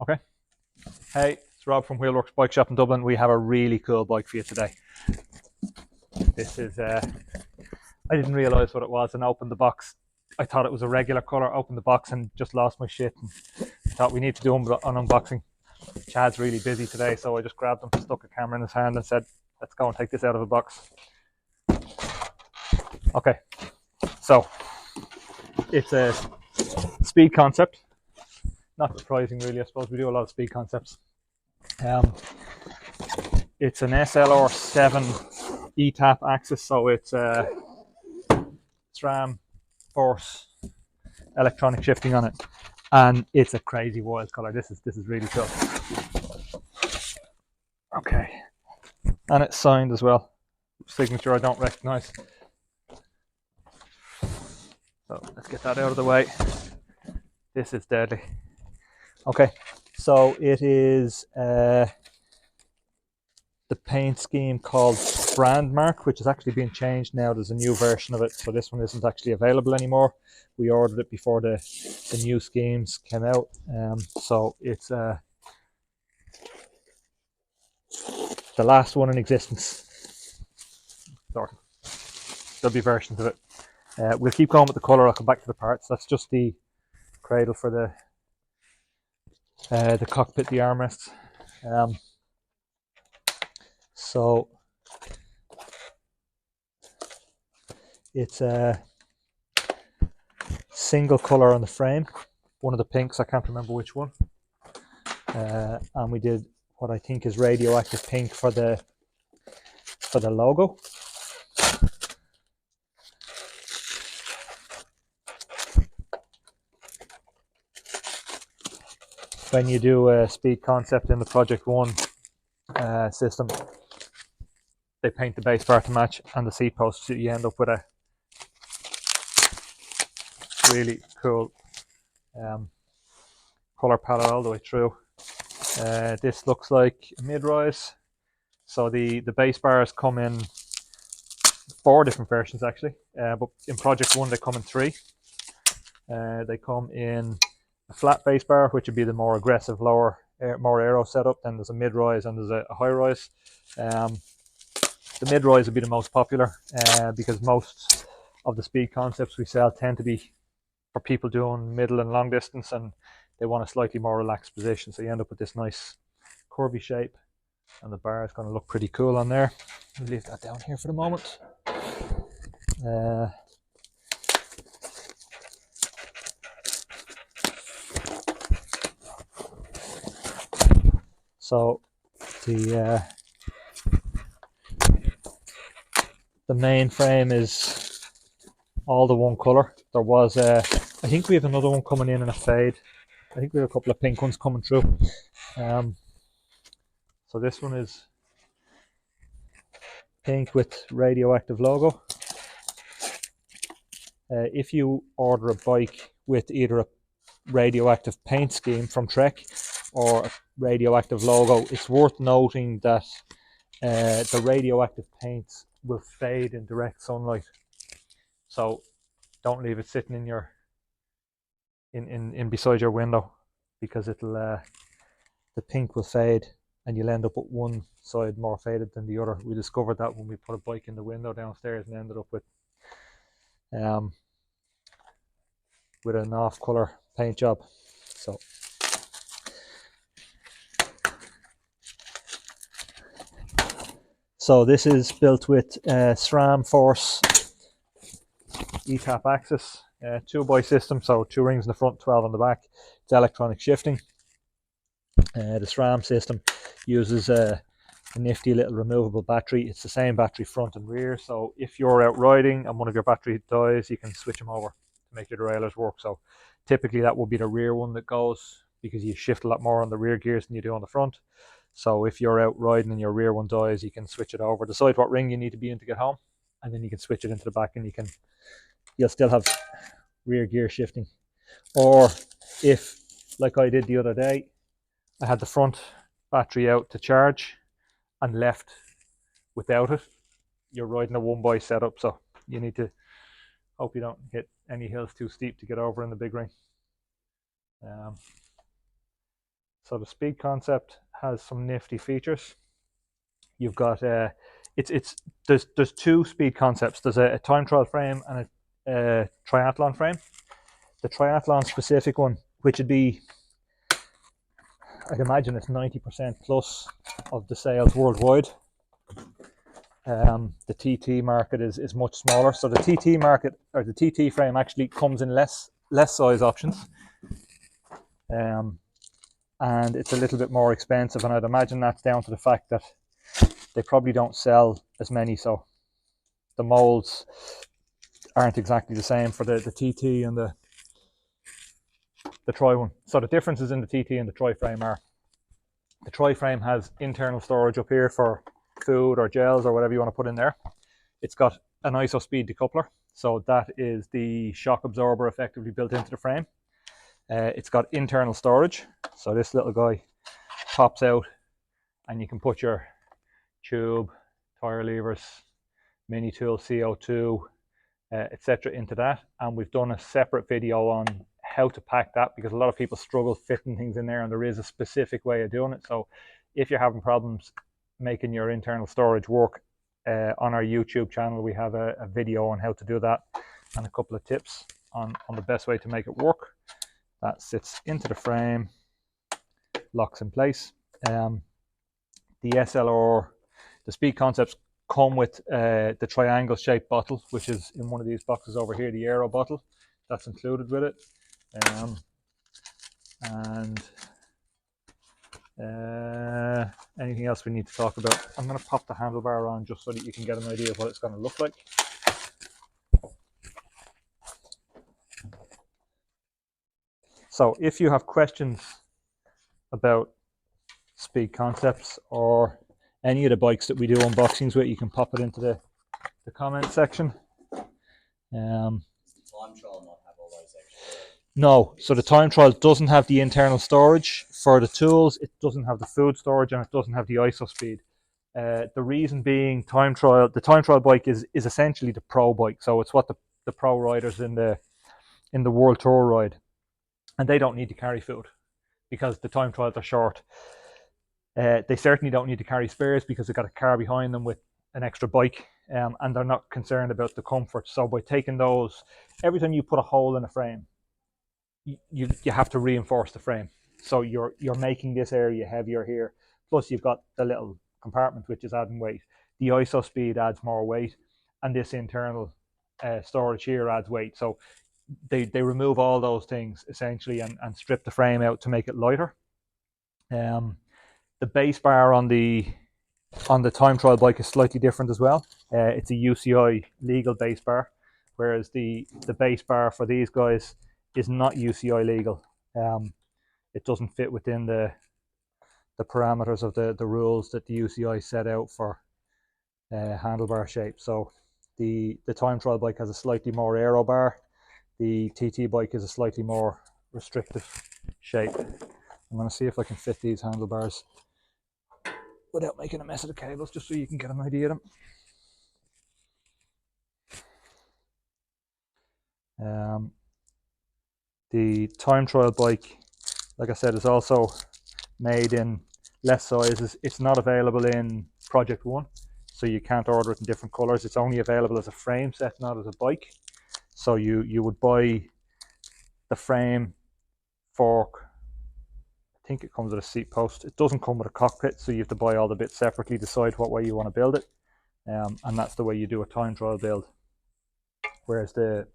Okay. Hey, it's Rob from Wheelworks Bike Shop in Dublin. We have a really cool bike for you today. This is, I didn't realise what it was and opened the box. I thought it was a regular colour, opened the box and just lost my shit. And thought we need to do an unboxing. Chad's really busy today, so I just grabbed him, stuck a camera in his hand and said, let's go and take this out of the box. Okay, so it's a Speed Concept. Not surprising really, I suppose we do a lot of Speed Concepts. It's an SLR 7 eTap AXS, so it's a SRAM Force electronic shifting on it, and it's a crazy wild color. This is really cool. Okay, and it's signed as well. Signature I don't recognize. So let's get that out of the way. This is deadly. Okay, so it is the paint scheme called Brand Mark, which is actually being changed now. There's a new version of it, so this one isn't actually available anymore. We ordered it before the new schemes came out. So it's the last one in existence. Sorry, there'll be versions of it. We'll keep going with the colour. I'll come back to the parts. That's just the cradle for the cockpit, the armrests. So it's a single colour on the frame, one of the pinks, I can't remember which one, and we did what I think is radioactive pink for the logo. When you do a Speed Concept in the Project 1 system, they paint the base bar to match and the seat posts, so you end up with a really cool colour palette all the way through. This looks like a mid-rise. So the base bars come in 4 different versions actually, but in Project 1 they come in 3. They come in a flat base bar, which would be the more aggressive, lower, more aero setup. Then there's a mid-rise and there's a high-rise. The mid-rise would be the most popular because most of the Speed Concepts we sell tend to be for people doing middle and long distance, and they want a slightly more relaxed position. So you end up with this nice curvy shape, and the bar is going to look pretty cool on there. We'll leave that down here for the moment. So the main frame is all the one color. There was I think we have another one coming in a fade. I think we have a couple of pink ones coming through. So this one is pink with radioactive logo. If you order a bike with either a radioactive paint scheme from Trek or a radioactive logo, it's worth noting that the radioactive paints will fade in direct sunlight. So don't leave it sitting in your in beside your window, because it'll the pink will fade and you'll end up with one side more faded than the other. We discovered that when we put a bike in the window downstairs and ended up with an off color paint job. So this is built with SRAM Force eTap AXS 2x system, so 2 rings in the front, 12 on the back. It's electronic shifting. The SRAM system uses a nifty little removable battery. It's the same battery front and rear, so if you're out riding and one of your battery dies, you can switch them over to make your derailleurs work. So typically that will be the rear one that goes, because you shift a lot more on the rear gears than you do on the front. So if you're out riding and your rear one dies, you can switch it over, decide what ring you need to be in to get home, and then you can switch it into the back, and you'll still have rear gear shifting. Or if, like I did the other day, I had the front battery out to charge and left without it, you're riding a 1x setup, so you need to hope you don't hit any hills too steep to get over in the big ring. So the Speed Concept has some nifty features. You've got there's two Speed Concepts. There's a time trial frame and a triathlon frame. The triathlon specific one, which would be, I'd imagine it's 90% plus of the sales worldwide. The TT market is much smaller, so the TT market, or the TT frame, actually comes in less size options, and it's a little bit more expensive. And I'd imagine that's down to the fact that they probably don't sell as many, so the molds aren't exactly the same for the TT and the Tri one. So the differences in the TT and the Tri frame are: the Tri frame has internal storage up here for food or gels or whatever you want to put in there. It's got an ISO speed decoupler, so that is the shock absorber effectively built into the frame. It's got internal storage, so this little guy pops out and you can put your tube, tire levers, mini tool, CO2, etc. into that. And we've done a separate video on how to pack that, because a lot of people struggle fitting things in there, and there is a specific way of doing it. So if you're having problems making your internal storage work, on our YouTube channel we have a video on how to do that, and a couple of tips on the best way to make it work. That sits into the frame, locks in place. The SLR, the Speed Concepts come with the triangle shaped bottle, which is in one of these boxes over here, the Aero bottle. That's included with it. And anything else we need to talk about? I'm going to pop the handlebar on just so that you can get an idea of what it's going to look like. So if you have questions about Speed Concepts or any of the bikes that we do unboxings with, you can pop it into the comment section. Time trial not have all those extra? No, so the time trial doesn't have the internal storage for the tools, it doesn't have the food storage, and it doesn't have the ISO speed. The reason being, the time trial bike is essentially the pro bike, so it's what the pro riders in the World Tour ride, and they don't need to carry food because the time trials are short. They certainly don't need to carry spares because they've got a car behind them with an extra bike, and they're not concerned about the comfort. So by taking those, every time you put a hole in a frame, you have to reinforce the frame. So you're making this area heavier here. Plus you've got the little compartment which is adding weight. The ISO speed adds more weight, and this internal storage here adds weight. So they remove all those things essentially and strip the frame out to make it lighter. The base bar on the time trial bike is slightly different as well. It's a UCI legal base bar, whereas the base bar for these guys is not UCI legal. It doesn't fit within the parameters of the rules that the UCI set out for handlebar shape. So the time trial bike has a slightly more aero bar. The TT bike is a slightly more restrictive shape. I'm going to see if I can fit these handlebars without making a mess of the cables, just so you can get an idea of them. The time trial bike, like I said, is also made in less sizes. It's not available in Project 1, so you can't order it in different colours. It's only available as a frame set, not as a bike. So you would buy the frame, fork, I think it comes with a seat post. It doesn't come with a cockpit, so you have to buy all the bits separately, decide what way you want to build it, and that's the way you do a time trial build. Whereas the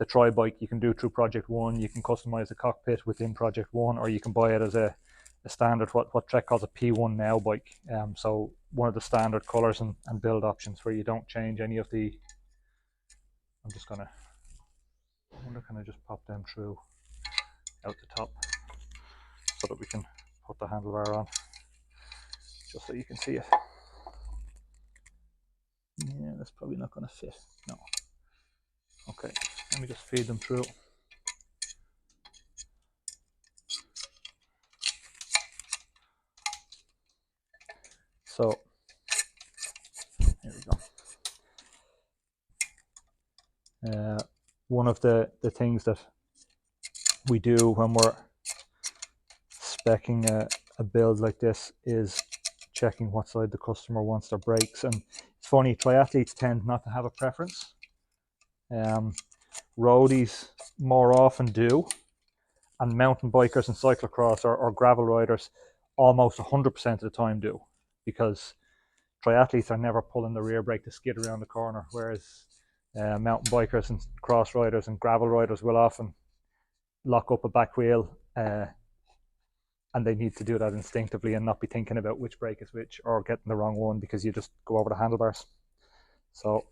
Tri bike you can do through Project 1, you can customize the cockpit within Project 1, or you can buy it as a standard, what Trek calls a P1 Now bike. So one of the standard colours and build options where you don't change any of the... I'm just gonna... I wonder, can I just pop them through out the top so that we can put the handlebar on, just so you can see it. Yeah, that's probably not going to fit. No. Okay, let me just feed them through. So, here we go. One of the things that we do when we're speccing a build like this is checking what side the customer wants their brakes. And it's funny, triathletes tend not to have a preference. Roadies more often do, and mountain bikers and cyclocross or gravel riders almost 100% of the time do, because triathletes are never pulling the rear brake to skid around the corner, whereas mountain bikers and cross riders and gravel riders will often lock up a back wheel, and they need to do that instinctively and not be thinking about which brake is which or getting the wrong one because you just go over the handlebars. So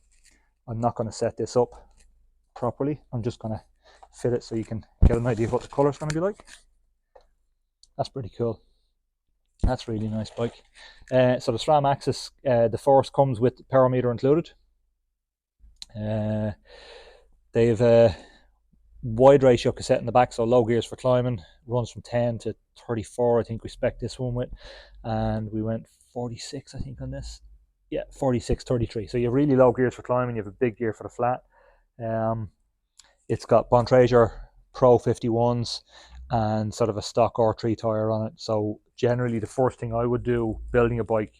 I'm not going to set this up properly. I'm just going to fit it so you can get an idea of what the colour is going to be like. That's pretty cool. That's a really nice bike. So the SRAM AXS, the Force comes with power meter included. They've a wide ratio cassette in the back, so low gears for climbing, runs from 10 to 34, I think we spec this one with, and we went 46, I think, on this. Yeah, 46, 33. So you have really low gears for climbing, you have a big gear for the flat. It's got Bontrager Pro 51s and sort of a stock R3 tyre on it. So generally the first thing I would do building a bike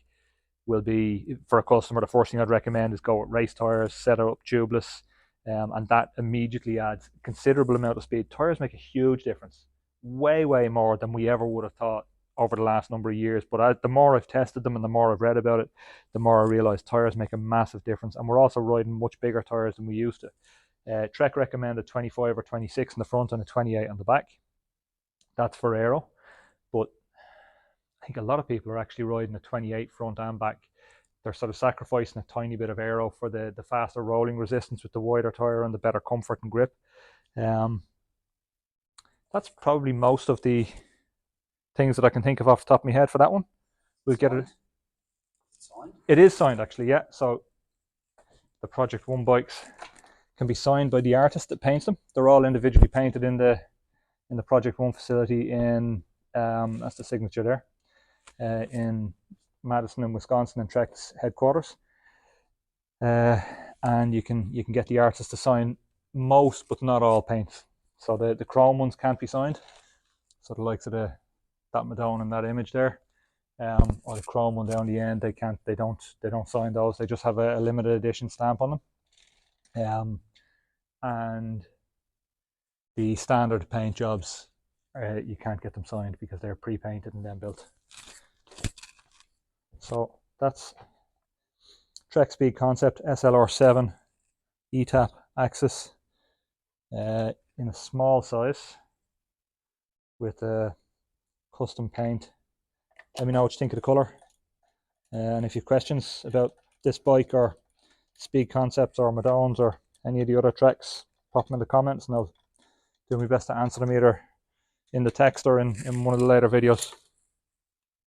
will be, for a customer, the first thing I'd recommend is go with race tyres, set it up tubeless, and that immediately adds a considerable amount of speed. Tyres make a huge difference, way more than we ever would have thought over the last number of years. But the more I've tested them and the more I've read about it, the more I realise tyres make a massive difference. And we're also riding much bigger tyres than we used to. Trek recommended 25 or 26 in the front and a 28 on the back. That's for aero, but I think a lot of people are actually riding a 28 front and back. They're sort of sacrificing a tiny bit of aero for the faster rolling resistance with the wider tyre and the better comfort and grip. That's probably most of the things that I can think of off the top of my head for that one. We'll get it. Signed? It is signed, actually, yeah. So the Project One bikes can be signed by the artist that paints them. They're all individually painted in the Project One facility in that's the signature there, in Madison in Wisconsin, in Trek's headquarters. And you can get the artist to sign most but not all paints. So the chrome ones can't be signed. So the likes of that Madone and that image there, or the chrome one down the end, they don't sign those. They just have a limited edition stamp on them. And the standard paint jobs, you can't get them signed because they're pre-painted and then built. So that's Trek Speed Concept SLR 7 eTap AXS in a small size with a custom paint. Let me know what you think of the colour, and if you have questions about this bike or Speed Concepts or Madones or any of the other Treks, pop them in the comments and I'll do my best to answer them either in the text or in one of the later videos.